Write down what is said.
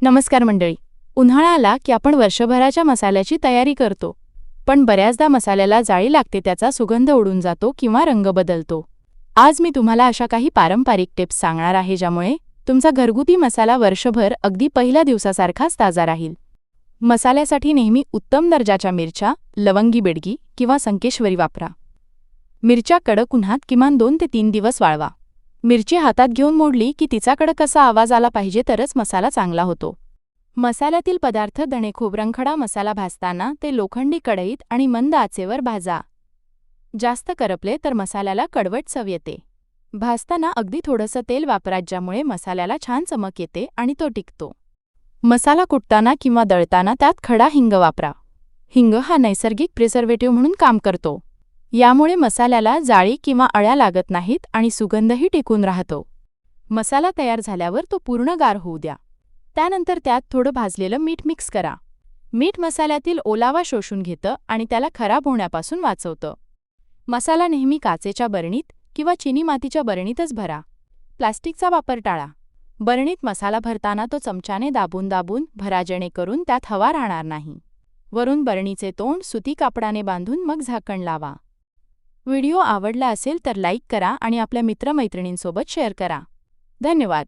नमस्कार मंडळी. उन्हाळा आला की आपण वर्षभराच्या मसाल्याची तयारी करतो. पण बऱ्याचदा मसाल्याला जाळी लागते, त्याचा सुगंध उडून जातो किंवा रंग बदलतो. आज मी तुम्हाला अशा काही पारंपरिक टिप्स सांगणार आहे ज्यामुळे तुमचा घरगुती मसाला वर्षभर अगदी पहिल्या दिवसासारखाच ताजा राहील. मसाल्यासाठी नेहमी उत्तम दर्जाच्या मिरच्या, लवंगी बेडगी किंवा संकेश्वरी वापरा. मिरच्या कडक उन्हात किमान 2 ते 3 दिवस वाळवा. मिरची हातात घेऊन मोडली की तिचा कडक असा आवाज आला पाहिजे, तरच मसाला चांगला होतो. मसाल्यातील पदार्थ धणे खोबरंखडा मसाला भाजताना ते लोखंडी कढईत आणि मंद आचेवर भाजा. जास्त करपले तर मसाल्याला कडवट चव येते. भाजताना अगदी थोडंसं तेल वापरा, ज्यामुळे मसाल्याला छान चमक येते आणि तो टिकतो. मसाला कुटताना किंवा दळताना त्यात खडा हिंग वापरा. हिंग हा नैसर्गिक प्रिझर्वेटिव्ह म्हणून काम करतो. यामुळे मसाल्याला जाळी किंवा अळ्या लागत नाहीत आणि सुगंधही टिकून राहतो. मसाला तयार झाल्यावर तो पूर्ण गार होऊ द्या. त्यानंतर त्यात थोडं भाजलेलं मीठ मिक्स करा. मीठ मसाल्यातील ओलावा शोषून घेतं आणि त्याला खराब होण्यापासून वाचवतं. मसाला नेहमी काचेच्या बरणीत किंवा चिनी मातीच्या बरणीतच भरा. प्लास्टिकचा वापर टाळा. बरणीत मसाला भरताना तो चमच्याने दाबून दाबून भरा, जेणेकरून त्यात हवा राहणार नाही. वरून बरणीचे तोंड सुती कापडाने बांधून मग झाकण लावा. व्हिडिओ आवडला असेल तर लाईक करा आणि आपल्या मित्रमैत्रिणींसोबत शेअर करा. धन्यवाद.